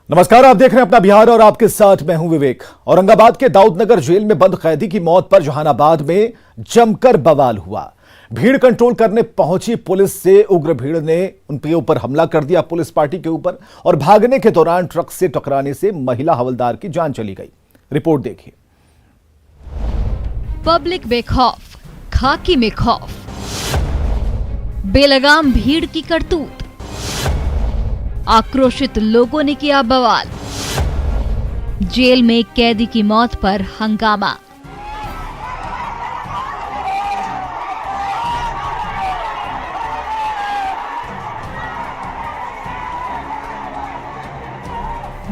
नमस्कार, आप देख रहे हैं अपना बिहार और आपके साथ मैं हूं विवेक। औरंगाबाद के दाऊदनगर जेल में बंद कैदी की मौत पर जहानाबाद में जमकर बवाल हुआ। भीड़ कंट्रोल करने पहुंची पुलिस से उग्र भीड़ ने उनके ऊपर हमला कर दिया पुलिस पार्टी के ऊपर, और भागने के दौरान ट्रक से टकराने से महिला हवलदार की जान चली गई। रिपोर्ट देखिए। पब्लिक बेखौफ, खाकी में खौफ, बेलगाम भीड़ की करतूत, आक्रोशित लोगों ने किया बवाल, जेल में कैदी की मौत पर हंगामा।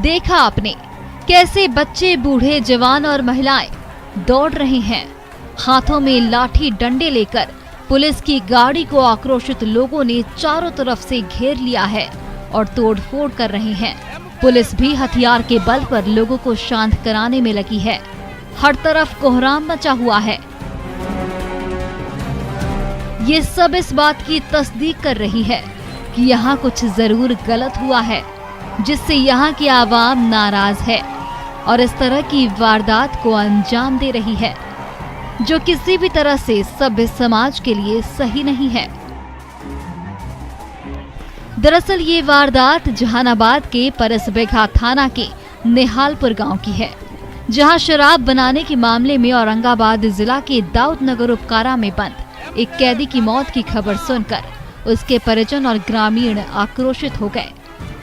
देखा आपने कैसे बच्चे, बूढ़े, जवान और महिलाएं दौड़ रहे हैं, हाथों में लाठी डंडे लेकर। पुलिस की गाड़ी को आक्रोशित लोगों ने चारों तरफ से घेर लिया है और तोड़फोड़ कर रहे हैं। पुलिस भी हथियार के बल पर लोगों को शांत कराने में लगी है। हर तरफ कोहराम मचा हुआ है। ये सब इस बात की तस्दीक कर रही है कि यहाँ कुछ जरूर गलत हुआ है, जिससे यहाँ की आवाम नाराज है और इस तरह की वारदात को अंजाम दे रही है, जो किसी भी तरह से सभ्य समाज के लिए सही नहीं है। दरअसल ये वारदात जहानाबाद के परसबेघा थाना के निहालपुर गांव की है, जहां शराब बनाने के मामले में औरंगाबाद जिला के दाऊदनगर उपकारा में बंद एक कैदी की मौत की खबर सुनकर उसके परिजन और ग्रामीण आक्रोशित हो गए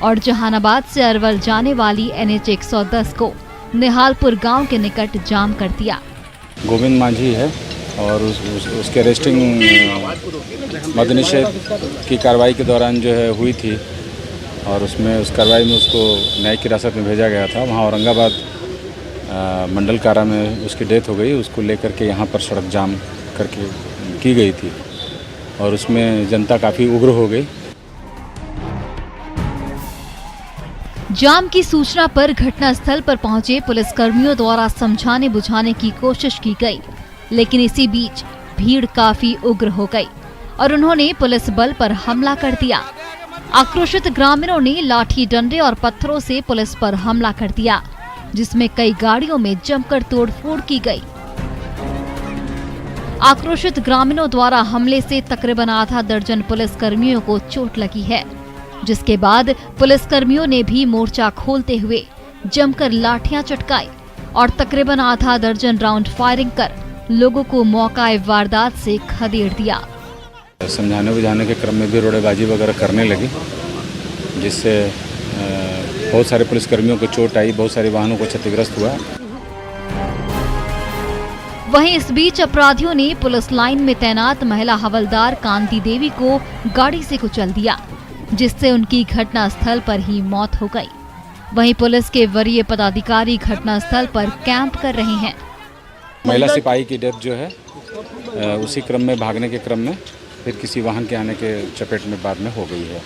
और जहानाबाद से अरवल जाने वाली NH 110 को निहालपुर गांव के निकट जाम कर दिया। गोविंद मांझी है और उसके अरेस्टिंग मद्यनिषेध की कार्रवाई के दौरान जो है हुई थी, और उसमें उस कार्रवाई में उसको न्यायिक हिरासत में भेजा गया था। वहाँ औरंगाबाद मंडल कारा में उसकी डेथ हो गई। उसको लेकर के यहाँ पर सड़क जाम करके की गई थी और उसमें जनता काफ़ी उग्र हो गई। जाम की सूचना पर घटनास्थल पर पहुंचे पुलिसकर्मियों द्वारा समझाने बुझाने की कोशिश की गई, लेकिन इसी बीच भीड़ काफी उग्र हो गई और उन्होंने पुलिस बल पर हमला कर दिया। आक्रोशित ग्रामीणों ने लाठी डंडे और पत्थरों से पुलिस पर हमला कर दिया, जिसमें कई गाड़ियों में जमकर तोड़फोड़ की गई। आक्रोशित ग्रामीणों द्वारा हमले से तकरीबन आधा दर्जन पुलिसकर्मियों को चोट लगी है, जिसके बाद पुलिसकर्मियों ने भी मोर्चा खोलते हुए जमकर लाठियां चटकाई और तकरीबन आधा दर्जन राउंड फायरिंग कर लोगों को मौका वारदात से खदेड़ दिया। समझाने बुझाने के क्रम में भी रोड़ेबाजी वगैरह करने लगी, जिससे बहुत सारे पुलिसकर्मियों को चोट आई, बहुत सारे वाहनों को क्षतिग्रस्त हुआ। वहीं इस बीच अपराधियों ने पुलिस लाइन में तैनात महिला हवलदार कांति देवी को गाड़ी से कुचल दिया, जिससे उनकी घटनास्थल पर ही मौत हो गई। वहीं पुलिस के वरीय पदाधिकारी घटनास्थल पर कैंप कर रहे हैं। महिला सिपाही की डेथ जो है उसी क्रम में, भागने के क्रम में फिर किसी वाहन के आने के चपेट में बाद में हो गई है।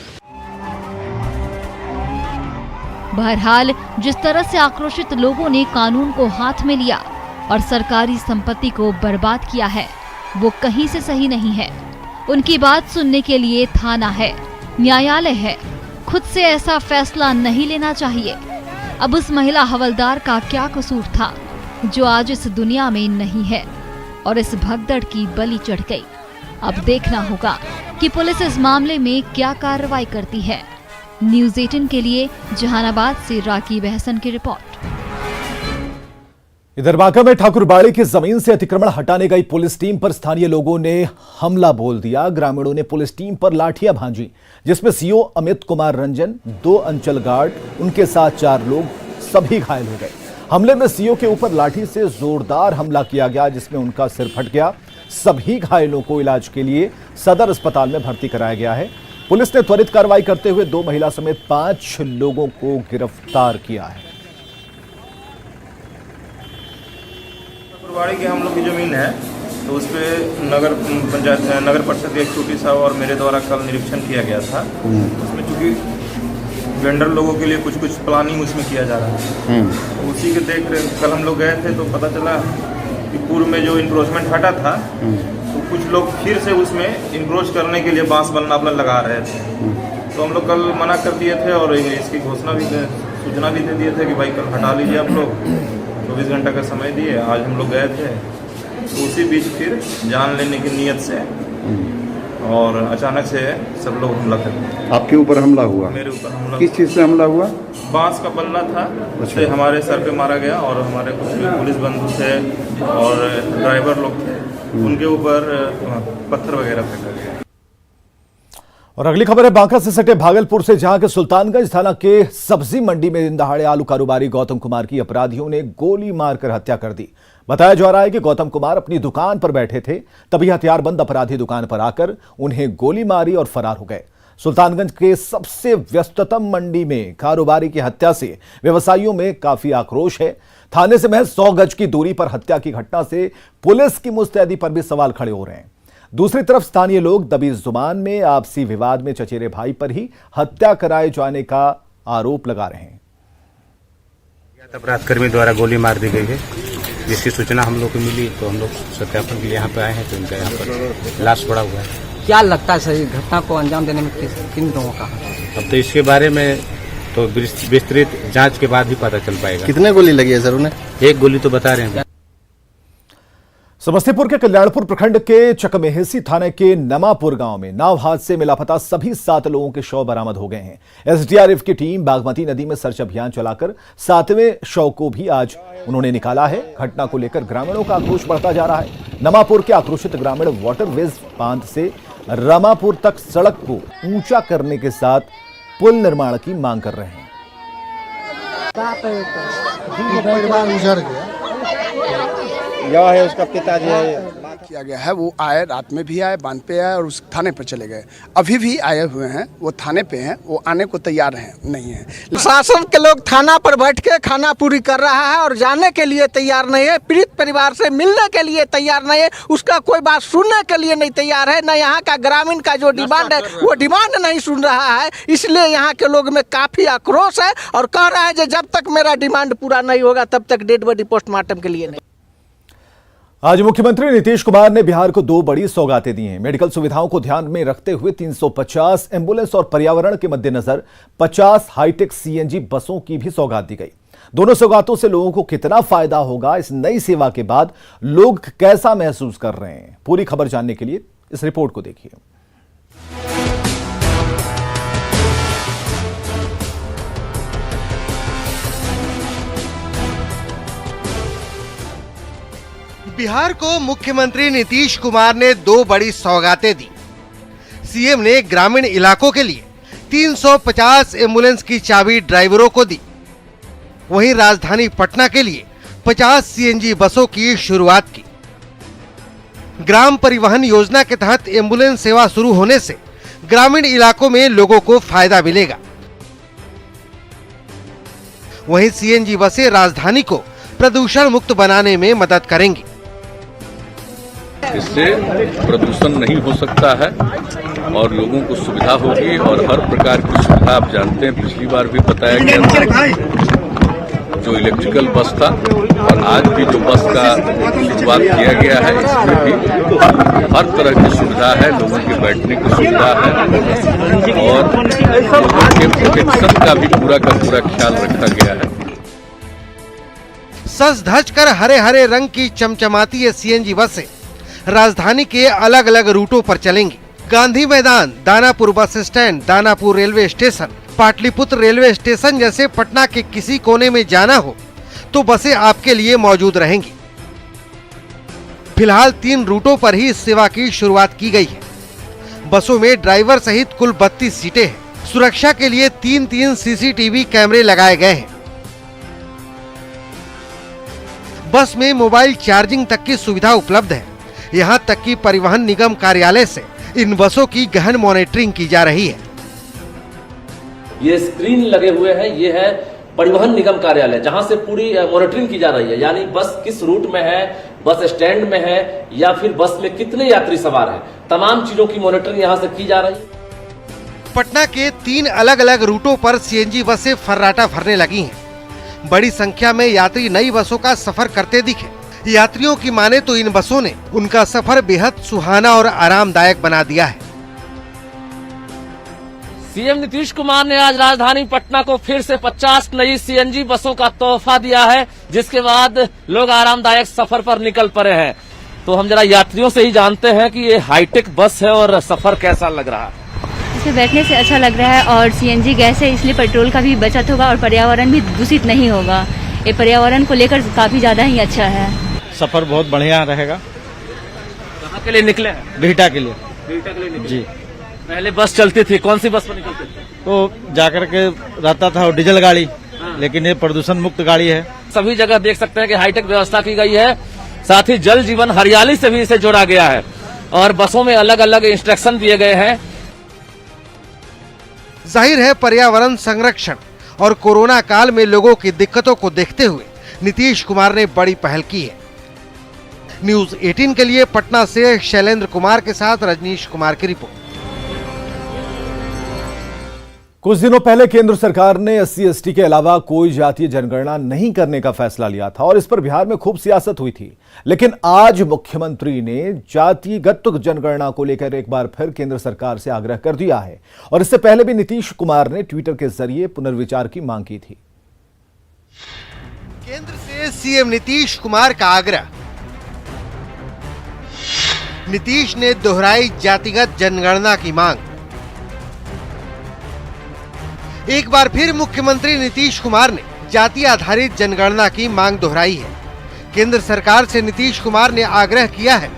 बहरहाल जिस तरह से आक्रोशित लोगों ने कानून को हाथ में लिया और सरकारी संपत्ति को बर्बाद किया है, वो कहीं से सही नहीं है। उनकी बात सुनने के लिए थाना है, न्यायालय है। खुद से ऐसा फैसला नहीं लेना चाहिए। अब उस महिला हवलदार का क्या कसूर था जो आज इस दुनिया में नहीं है और इस भगदड़ की बलि चढ़ गई। अब देखना होगा कि पुलिस इस मामले में क्या कार्रवाई करती है। न्यूज़ 18 के लिए जहानाबाद से राकीब हसन की रिपोर्ट। इधर बांका में ठाकुरबाड़ी की जमीन से अतिक्रमण हटाने गई पुलिस टीम पर स्थानीय लोगों ने हमला बोल दिया। ग्रामीणों ने पुलिस टीम पर लाठियां भांजी, जिसमें सीओ अमित कुमार रंजन, 2 अंचल गार्ड, उनके साथ 4 लोग सभी घायल हो गए। हमले में सीओ के ऊपर लाठी से जोरदार हमला किया गया, जिसमें उनका सिर फट गया। सभी घायलों को इलाज के लिए सदर अस्पताल में भर्ती कराया गया है। पुलिस ने त्वरित कार्रवाई करते हुए 2 महिला समेत 5 लोगों को गिरफ्तार किया है। ठाकुरबाड़ी की हम लोग की जमीन है, तो उस पर नगर पंचायत, नगर परिषद एक छोटी सा और मेरे द्वारा कल निरीक्षण किया गया था। उसमें चूंकि वेंडर लोगों के लिए कुछ प्लानिंग उसमें किया जा रहा है, तो उसी के देख कल हम लोग गए थे, तो पता चला कि पूर्व में जो इंक्रोचमेंट हटा था, तो कुछ लोग फिर से उसमें इंक्रोच करने के लिए बांस बनना अपना लगा रहे थे। तो हम लोग कल मना कर दिए थे और इसकी घोषणा भी सूचना भी दे दिए थे कि भाई कल हटा लीजिए आप लोग, 24 घंटा का समय दिए। आज हम लोग गए थे, तो उसी बीच फिर जान लेने की नीयत से और अचानक से सब लोग हमला कर दिए। आपके ऊपर हमला हुआ? मेरे ऊपर हमला। किस चीज़ से हमला हुआ? बांस का बल्ला था, उससे हमारे सर पे मारा गया और हमारे कुछ पुलिस बंधु थे और ड्राइवर लोग थे, उनके ऊपर पत्थर वगैरह फेंका गया। और अगली खबर है बांका से सटे भागलपुर से, जहां के सुल्तानगंज थाना के सब्जी मंडी में दिन दहाड़े आलू कारोबारी गौतम कुमार की अपराधियों ने गोली मारकर हत्या कर दी। बताया जा रहा है कि गौतम कुमार अपनी दुकान पर बैठे थे, तभी हथियारबंद अपराधी दुकान पर आकर उन्हें गोली मारी और फरार हो गए। सुल्तानगंज के सबसे व्यस्ततम मंडी में कारोबारी की हत्या से व्यवसायियों में काफी आक्रोश है। थाने से महज 100 गज की दूरी पर हत्या की घटना से पुलिस की मुस्तैदी पर भी सवाल खड़े हो रहे हैं। दूसरी तरफ स्थानीय लोग दबी जुबान में आपसी विवाद में चचेरे भाई पर ही हत्या कराए जाने का आरोप लगा रहे हैं। अपराधकर्मी द्वारा गोली मार दी गई है, जिसकी सूचना हम लोग को मिली तो हम लोग सत्यापन के लिए यहाँ पे आए हैं, तो इनका यहाँ पर लाश पड़ा हुआ है। क्या लगता है सही घटना को अंजाम देने में किन लोगों का? अब तो इसके बारे में तो विस्तृत जांच के बाद ही पता चल पाएगा। कितने गोली लगी है सर उन्हें? एक गोली तो बता रहे हैं। समस्तीपुर के कल्याणपुर प्रखंड के चकमेहसी थाने के नमापुर गांव में नाव हादसे में लापता सभी 7 लोगों के शव बरामद हो गए हैं। एसडीआरएफ की टीम बागमती नदी में सर्च अभियान चलाकर 7वें शव को भी आज उन्होंने निकाला है। घटना को लेकर ग्रामीणों का आक्रोश बढ़ता जा रहा है। नमापुर के आक्रोशित ग्रामीण वाटरवेज बांध से रमापुर तक सड़क को ऊंचा करने के साथ पुल निर्माण की मांग कर रहे हैं। यह है उसका पिताजी है। किया गया है, वो आए, रात में भी आए, बांध पे आए और उस थाने पर चले गए। अभी भी आए हुए हैं, वो थाने पे हैं, वो आने को तैयार हैं नहीं है। प्रशासन के लोग थाना पर बैठ के खाना पूरी कर रहा है और जाने के लिए तैयार नहीं है, पीड़ित परिवार से मिलने के लिए तैयार नहीं है, उसका कोई बात सुनने के लिए नहीं तैयार है। न यहाँ का ग्रामीण का जो डिमांड है वो डिमांड नहीं सुन रहा है। इसलिए यहाँ के लोग में काफी आक्रोश है और कह रहा है कि जब तक मेरा डिमांड पूरा नहीं होगा तब तक डेड बॉडी पोस्टमार्टम के लिए नहीं। आज मुख्यमंत्री नीतीश कुमार ने बिहार को 2 बड़ी सौगातें दी हैं। मेडिकल सुविधाओं को ध्यान में रखते हुए 350 एम्बुलेंस और पर्यावरण के मद्देनजर 50 हाईटेक सीएनजी बसों की भी सौगात दी गई। दोनों सौगातों से लोगों को कितना फायदा होगा, इस नई सेवा के बाद लोग कैसा महसूस कर रहे हैं, पूरी खबर जानने के लिए इस रिपोर्ट को देखिए। बिहार को मुख्यमंत्री नीतीश कुमार ने 2 बड़ी सौगातें दी। सीएम ने ग्रामीण इलाकों के लिए 350 एम्बुलेंस की चाबी ड्राइवरों को दी। वहीं राजधानी पटना के लिए 50 सीएनजी बसों की शुरुआत की। ग्राम परिवहन योजना के तहत एम्बुलेंस सेवा शुरू होने से ग्रामीण इलाकों में लोगों को फायदा मिलेगा। वहीं सीएनजी बसें राजधानी को प्रदूषण मुक्त बनाने में मदद करेंगी। इससे प्रदूषण नहीं हो सकता है और लोगों को सुविधा होगी और हर प्रकार की सुविधा आप जानते हैं, पिछली बार भी बताया गया था जो इलेक्ट्रिकल बस था और आज भी जो बस का शुरुआत किया गया है, इसमें भी हर तरह की सुविधा है, लोगों के बैठने की सुविधा है और लोगों के प्रोटेक्शन का भी पूरा का पूरा ख्याल रखा गया है। सज धज कर हरे हरे रंग की चमचमाती ये सीएनजी बसें राजधानी के अलग अलग रूटों पर चलेंगी। गांधी मैदान, Danapur bus stand, Danapur railway station, Pataliputra railway station जैसे पटना के किसी कोने में जाना हो तो बसें आपके लिए मौजूद रहेंगी। फिलहाल 3 रूटों पर ही इस सेवा की शुरुआत की गई है। बसों में ड्राइवर सहित कुल 32 सीटें हैं। सुरक्षा के लिए 3-3 सीसीटीवी कैमरे लगाए गए हैं। बस में मोबाइल चार्जिंग तक की सुविधा उपलब्ध है। यहां तक कि परिवहन निगम कार्यालय से इन बसों की गहन मॉनिटरिंग की जा रही है। ये स्क्रीन लगे हुए हैं, ये है परिवहन निगम कार्यालय, जहां से पूरी मॉनिटरिंग की जा रही है, यानी बस किस रूट में है, बस स्टैंड में है या फिर बस में कितने यात्री सवार हैं, तमाम चीजों की मॉनिटरिंग यहां से की जा रही है। पटना के 3 अलग अलग रूटों पर सीएनजी बसें फर्राटा भरने लगी हैं। बड़ी संख्या में यात्री नई बसों का सफर करते दिखे। यात्रियों की माने तो इन बसों ने उनका सफर बेहद सुहाना और आरामदायक बना दिया है। सीएम नीतीश कुमार ने आज राजधानी पटना को फिर से 50 नई सीएनजी बसों का तोहफा दिया है, जिसके बाद लोग आरामदायक सफर पर निकल पड़े हैं। तो हम जरा यात्रियों से ही जानते हैं कि ये हाईटेक बस है और सफर कैसा लग रहा है। इसमें बैठने से अच्छा लग रहा है और सीएनजी गैस है, इसलिए पेट्रोल का भी बचत होगा और पर्यावरण भी दूषित नहीं होगा। ये पर्यावरण को लेकर काफी ज्यादा ही अच्छा है। सफर बहुत बढ़िया रहेगा। कहाँ के लिए निकले हैं? बिहटा के लिए। बिहटा के लिए निकले। जी। पहले बस चलती थी, कौन सी बस पर निकलते थे? तो जाकर के रहता था डीजल गाड़ी, लेकिन ये प्रदूषण मुक्त गाड़ी है। सभी जगह देख सकते हैं कि हाईटेक व्यवस्था की गई है, साथ ही जल जीवन हरियाली से भी इसे जोड़ा गया है और बसों में अलग अलग इंस्ट्रक्शन दिए गए हैं। जाहिर है पर्यावरण संरक्षण और कोरोना काल में लोगों की दिक्कतों को देखते हुए नीतीश कुमार ने बड़ी पहल की है। न्यूज 18 के लिए पटना से शैलेंद्र कुमार के साथ रजनीश कुमार की रिपोर्ट। कुछ दिनों पहले केंद्र सरकार ने SC/ST के अलावा कोई जातीय जनगणना नहीं करने का फैसला लिया था और इस पर बिहार में खूब सियासत हुई थी। लेकिन आज मुख्यमंत्री ने जातिगत जनगणना को लेकर एक बार फिर केंद्र सरकार से आग्रह कर दिया है और इससे पहले भी नीतीश कुमार ने ट्विटर के जरिए पुनर्विचार की मांग की थी। केंद्र से सीएम नीतीश कुमार का आग्रह। नीतीश ने दोहराई जातिगत जनगणना की मांग। एक बार फिर मुख्यमंत्री नीतीश कुमार ने जाति आधारित जनगणना की मांग दोहराई है। केंद्र सरकार से नीतीश कुमार ने आग्रह किया है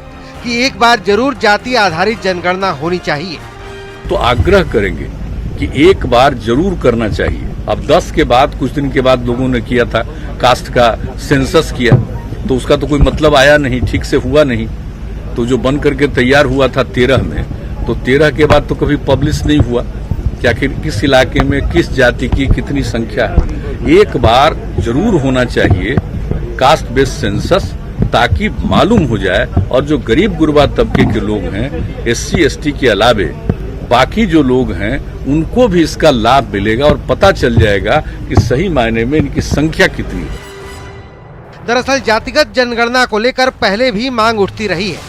कि एक बार जरूर जाति आधारित जनगणना होनी चाहिए। तो आग्रह करेंगे कि एक बार जरूर करना चाहिए। अब 10 के बाद कुछ दिन के बाद लोगों ने किया था, कास्ट का सेंसस किया, तो उसका तो कोई मतलब आया नहीं, ठीक से हुआ नहीं। तो जो बन करके तैयार हुआ था 13 में, तो 13 के बाद तो कभी पब्लिश नहीं हुआ कि आखिर किस इलाके में किस जाति की कितनी संख्या है। एक बार जरूर होना चाहिए कास्ट बेस्ड सेंसस, ताकि मालूम हो जाए और जो गरीब गुरबा तबके के लोग हैं, SC/ST के अलावे बाकी जो लोग हैं, उनको भी इसका लाभ मिलेगा और पता चल जाएगा कि सही मायने में इनकी संख्या कितनी है। दरअसल जातिगत जनगणना को लेकर पहले भी मांग उठती रही है,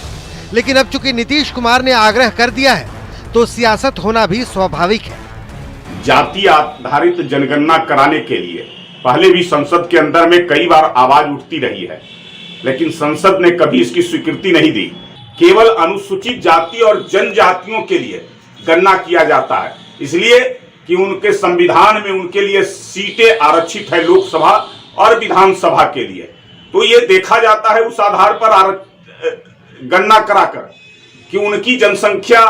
लेकिन अब चूंकि नीतीश कुमार ने आग्रह कर दिया है तो सियासत होना भी स्वाभाविक है। जाति आधारित जनगणना कराने के लिए पहले भी संसद के अंदर में कई बार आवाज उठती रही है, लेकिन संसद ने कभी इसकी स्वीकृति नहीं दी। केवल अनुसूचित जाति और जनजातियों के लिए गणना किया जाता है, इसलिए कि उनके संविधान में उनके लिए सीटें आरक्षित है लोकसभा और विधानसभा के लिए। तो ये देखा जाता है उस आधार पर गणना कराकर कि उनकी जनसंख्या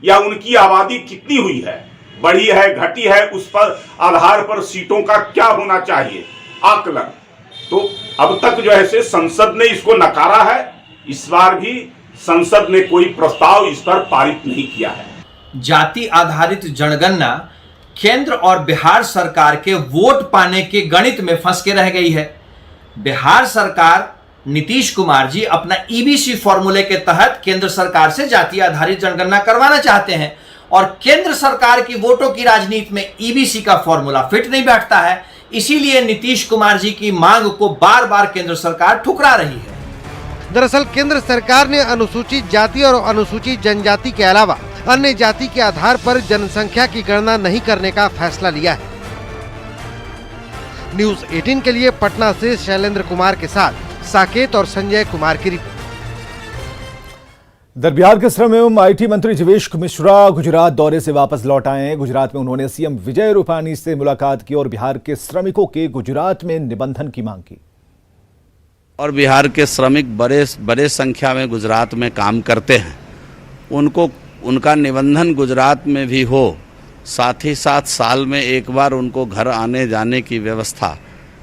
या उनकी आबादी कितनी हुई है, बढ़ी है, घटी है, उस पर आधार पर सीटों का क्या होना चाहिए आकलन। तो अब तक जो है से संसद ने इसको नकारा है। इस बार भी संसद ने कोई प्रस्ताव इस पर पारित नहीं किया है। जाति आधारित जनगणना केंद्र और बिहार सरकार के वोट पाने के गणित में फंस के रह गई है। बिहार सरकार नीतीश कुमार जी अपना EBC फॉर्मूले के तहत केंद्र सरकार से जाति आधारित जनगणना करवाना चाहते हैं और केंद्र सरकार की वोटों की राजनीति में EBC का फॉर्मूला फिट नहीं बैठता है। इसीलिए नीतीश कुमार जी की मांग को बार बार केंद्र सरकार ठुकरा रही है। दरअसल केंद्र सरकार ने अनुसूचित जाति और अनुसूचित जनजाति के अलावा अन्य जाति के आधार पर जनसंख्या की गणना नहीं करने का फैसला लिया है। न्यूज 18 के लिए पटना से शैलेंद्र कुमार के साथ साकेत और संजय कुमार की रिपोर्ट। इधर बिहार के श्रम एवं IT मंत्री जीवेश मिश्रा गुजरात दौरे से वापस लौट आए हैं। गुजरात में उन्होंने CM विजय रूपाणी से मुलाकात की और बिहार के श्रमिकों के गुजरात में निबंधन की मांग की। और बिहार के श्रमिक बड़े संख्या में गुजरात में काम करते हैं, उनको उनका निबंधन गुजरात में भी हो, साथ ही साथ साल में एक बार उनको घर आने जाने की व्यवस्था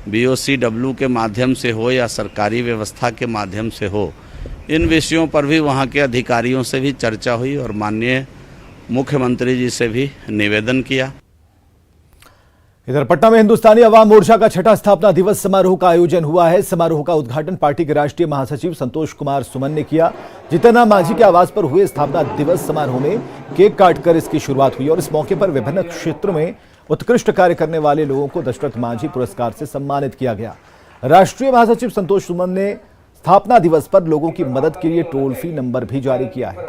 BOCW के माध्यम से हो या सरकारी व्यवस्था के माध्यम से हो। इन विषयों पर भी वहाँ के अधिकारियों से भी चर्चा हुई और माननीय मुख्यमंत्री जी से भी निवेदन किया। इधर पटना में हिंदुस्तानी अवाम मोर्चा का छठा स्थापना दिवस समारोह का आयोजन हुआ है। समारोह का उद्घाटन पार्टी के राष्ट्रीय महासचिव संतोष कुमार सुमन ने किया। जितन मांझी के आवास पर हुए स्थापना दिवस समारोह में केक काटकर इसकी शुरुआत हुई और इस मौके पर विभिन्न क्षेत्रों में उत्कृष्ट कार्य करने वाले लोगों को दशरथ मांझी पुरस्कार से सम्मानित किया गया। राष्ट्रीय महासचिव संतोष सुमन ने स्थापना दिवस पर लोगों की मदद के लिए टोल फ्री नंबर भी जारी किया है।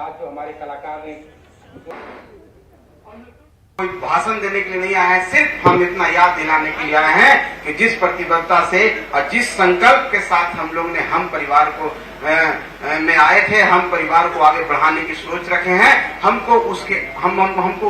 कोई भाषण देने के लिए नहीं आए हैं, सिर्फ हम इतना याद दिलाने के लिए आए हैं कि जिस प्रतिबद्धता से और जिस संकल्प के साथ हम लोग ने हम परिवार को में आए थे, हम परिवार को आगे बढ़ाने की सोच रखे हैं, हमको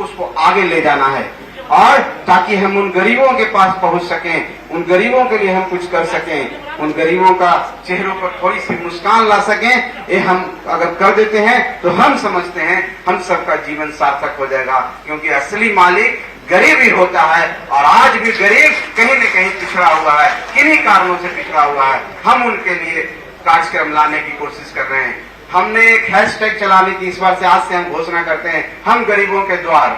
उसको आगे ले जाना है और ताकि हम उन गरीबों के पास पहुंच सकें, उन गरीबों के लिए हम कुछ कर सकें, उन गरीबों का चेहरों पर थोड़ी सी मुस्कान ला सकें। ये हम अगर कर देते हैं तो हम समझते हैं हम सबका जीवन सार्थक हो जाएगा, क्योंकि असली मालिक गरीब ही होता है और आज भी गरीब कहीं न कहीं पिछड़ा हुआ है, किन्हीं कारणों से पिछड़ा हुआ है। हम उनके लिए कार्यक्रम लाने की कोशिश कर रहे हैं। हमने एक हैशटैग चला ली थी, इस बार से आज से हम घोषणा करते हैं, हम गरीबों के द्वार।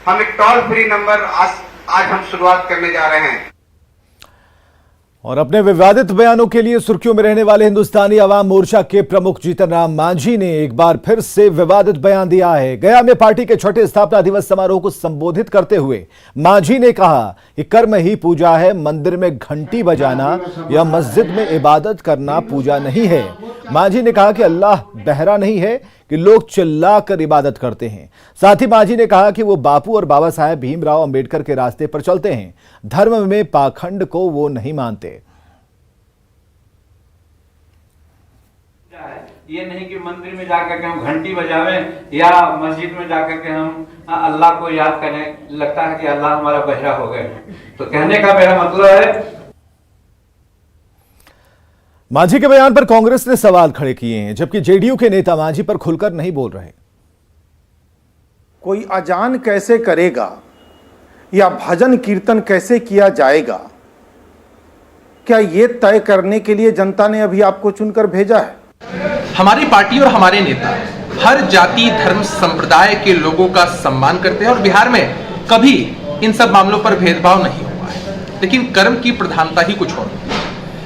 हम एक टोल फ्री नंबर आज हम शुरुआत करने जा रहे हैं। और अपने विवादित बयानों के लिए सुर्खियों में रहने वाले हिंदुस्तानी अवाम मोर्चा के प्रमुख जीतन राम मांझी ने एक बार फिर से विवादित बयान दिया है। गया में पार्टी के छठे स्थापना दिवस समारोह को संबोधित करते हुए मांझी ने कहा कि कर्म ही पूजा है, मंदिर में घंटी बजाना या मस्जिद में इबादत करना पूजा नहीं है। मांझी ने कहा कि अल्लाह बहरा नहीं है कि लोग चिल्ला कर इबादत करते हैं। साथ ही मांझी ने कहा कि वो बापू और बाबा साहेब भीमराव अंबेडकर के रास्ते पर चलते हैं, धर्म में पाखंड को वो नहीं मानते। ये नहीं कि मंदिर में जाकर के हम घंटी बजावें या मस्जिद में जाकर के हम अल्लाह को याद करें, लगता है कि अल्लाह हमारा बहरा हो गए। तो कहने का मेरा मतलब है, मांझी के बयान पर कांग्रेस ने सवाल खड़े किए हैं, जबकि जेडीयू के नेता मांझी पर खुलकर नहीं बोल रहे। कोई अजान कैसे करेगा या भजन कीर्तन कैसे किया जाएगा, क्या ये तय करने के लिए जनता ने अभी आपको चुनकर भेजा है? हमारी पार्टी और हमारे नेता हर जाति धर्म संप्रदाय के लोगों का सम्मान करते हैं और बिहार में कभी इन सब मामलों पर भेदभाव नहीं हुआ है, लेकिन कर्म की प्रधानता ही कुछ और।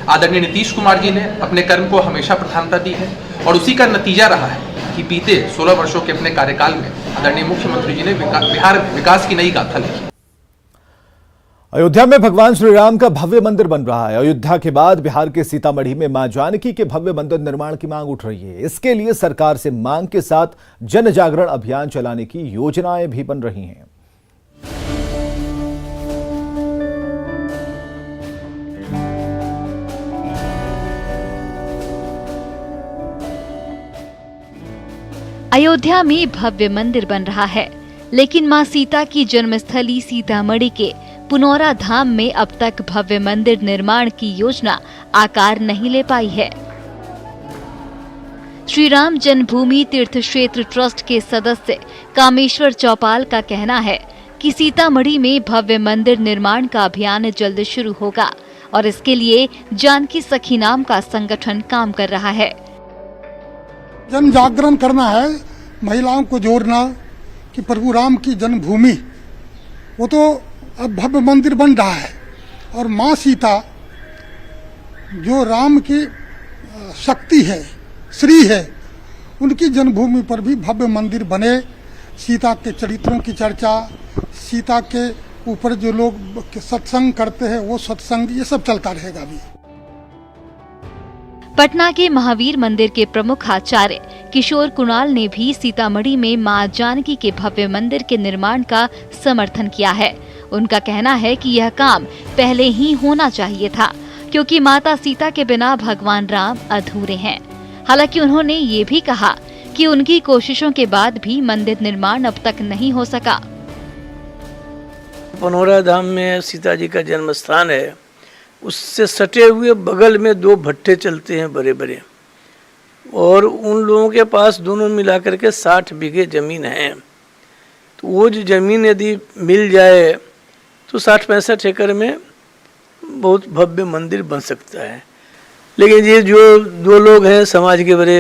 आदरणीय नीतीश कुमार जी ने अपने कर्म को हमेशा प्रधानता दी है और उसी का नतीजा रहा है कि बीते 16 वर्षों के अपने कार्यकाल में आदरणीय मुख्यमंत्री जी ने बिहार विकास की नई गाथा लिखी। अयोध्या में भगवान श्री राम का भव्य मंदिर बन रहा है। अयोध्या के बाद बिहार के सीतामढ़ी में मां जानकी के भव्य मंदिर निर्माण की मांग उठ रही है। इसके लिए सरकार से मांग के साथ जन जागरण अभियान चलाने की योजनाएं भी बन रही हैं। अयोध्या में भव्य मंदिर बन रहा है, लेकिन मां सीता की जन्मस्थली सीतामढ़ी के पुनौरा धाम में अब तक भव्य मंदिर निर्माण की योजना आकार नहीं ले पाई है। श्री राम जन्मभूमि तीर्थ क्षेत्र ट्रस्ट के सदस्य कामेश्वर चौपाल का कहना है कि सीतामढ़ी में भव्य मंदिर निर्माण का अभियान जल्द शुरू होगा और इसके लिए जानकी सखी नाम का संगठन काम कर रहा है। जन जागरण करना है, महिलाओं को जोड़ना कि प्रभु राम की जन्मभूमि वो तो अब भव्य मंदिर बन रहा है और माँ सीता जो राम की शक्ति है, श्री है, उनकी जन्मभूमि पर भी भव्य मंदिर बने। सीता के चरित्रों की चर्चा, सीता के ऊपर जो लोग सत्संग करते हैं वो सत्संग, ये सब चलता रहेगा अभी। पटना के महावीर मंदिर के प्रमुख आचार्य किशोर कुणाल ने भी सीतामढ़ी में मां जानकी के भव्य मंदिर के निर्माण का समर्थन किया है। उनका कहना है कि यह काम पहले ही होना चाहिए था, क्योंकि माता सीता के बिना भगवान राम अधूरे हैं। हालांकि उन्होंने ये भी कहा कि उनकी कोशिशों के बाद भी मंदिर निर्माण अब तक नहीं हो सका। पुनौरा धाम में सीता जी का जन्म स्थान है, उससे सटे हुए बगल में 2 भट्टे चलते हैं बड़े बड़े, और उन लोगों के पास दोनों मिलाकर के 60 बीघे जमीन है। तो वो जो जमीन यदि मिल जाए तो 60-65 एकड़ में बहुत भव्य मंदिर बन सकता है। लेकिन ये जो 2 लोग हैं, समाज के बड़े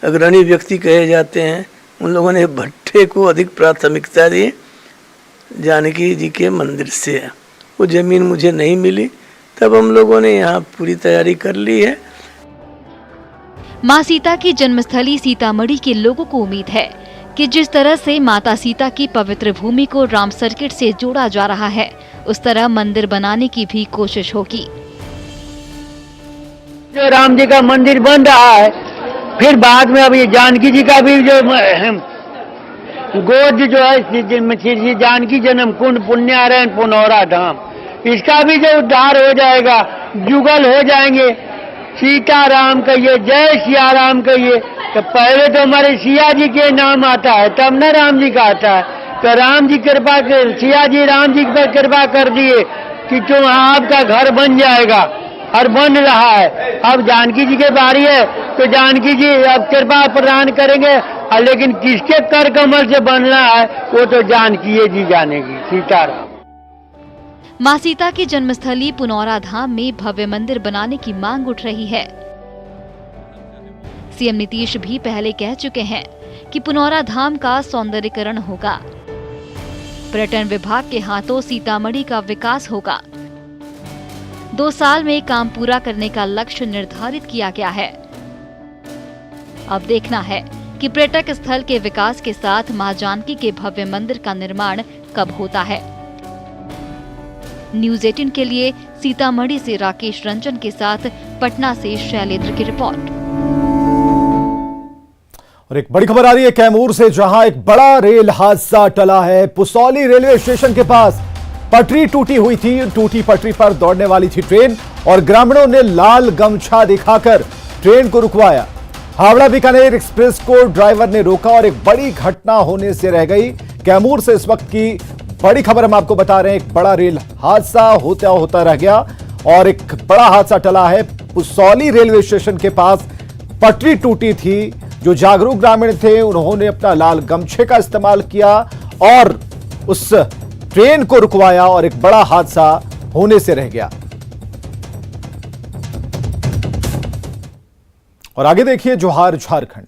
अग्रणी व्यक्ति कहे जाते हैं, उन लोगों ने भट्टे को अधिक प्राथमिकता दी जानकी जी के मंदिर से। वो जमीन मुझे नहीं मिली, तब हम लोगों ने यहाँ पूरी तैयारी कर ली है। मां सीता की जन्मस्थली सीतामढ़ी के लोगों को उम्मीद है कि जिस तरह से माता सीता की पवित्र भूमि को राम सर्किट से जोड़ा जा रहा है, उस तरह मंदिर बनाने की भी कोशिश होगी। जो राम जी का मंदिर बन रहा है, फिर बाद में अभी जानकी जी का भी जो गोद जो है श्री जानकी जन्म कुंड पुण्यारण्य पुनौरा धाम, इसका भी जो उद्धार हो जाएगा, जुगल हो जाएंगे। सीताराम कहिए, जय सिया राम कहिए, तो पहले तो हमारे सिया जी के नाम आता है, तब न राम जी का आता है। तो राम जी कृपा कर, सिया जी राम जी पर कृपा कर दिए कि तुम आपका घर बन जाएगा, और बन रहा है। अब जानकी जी की बारी है, तो जानकी जी अब कृपा प्रदान करेंगे, लेकिन किसके कर कमल से बनना है वो तो जानकी जी जानेगी। सीताराम। मां सीता की जन्मस्थली पुनौरा धाम में भव्य मंदिर बनाने की मांग उठ रही है। सीएम नीतीश भी पहले कह चुके हैं कि पुनौरा धाम का सौंदर्यीकरण होगा। पर्यटन विभाग के हाथों सीतामढ़ी का विकास होगा। 2 साल में काम पूरा करने का लक्ष्य निर्धारित किया गया है। अब देखना है कि पर्यटक स्थल के विकास के साथ मां जानकी के भव्य मंदिर का निर्माण कब होता है। न्यूज़ 18 के लिए सीतामढ़ी से राकेश रंजन के साथ पटना से शैलेंद्र की रिपोर्ट। और एक बड़ी खबर आ रही है कैमूर से, जहां एक बड़ा रेल हादसा टला है। पुसौली रेलवे स्टेशन के पास पटरी टूटी हुई थी। टूटी पटरी पर दौड़ने वाली थी ट्रेन और ग्रामीणों ने लाल गमछा दिखाकर ट्रेन को रुकवाया। हावड़ा बीकानेर एक्सप्रेस को ड्राइवर ने रोका और एक बड़ी घटना होने से रह गई। कैमूर से इस वक्त की बड़ी खबर हम आपको बता रहे हैं। एक बड़ा रेल हादसा होता रह गया और एक बड़ा हादसा टला है। पुसौली रेलवे स्टेशन के पास पटरी टूटी थी। जो जागरूक ग्रामीण थे उन्होंने अपना लाल गमछे का इस्तेमाल किया और उस ट्रेन को रुकवाया और एक बड़ा हादसा होने से रह गया। और आगे देखिए जोहार झारखंड।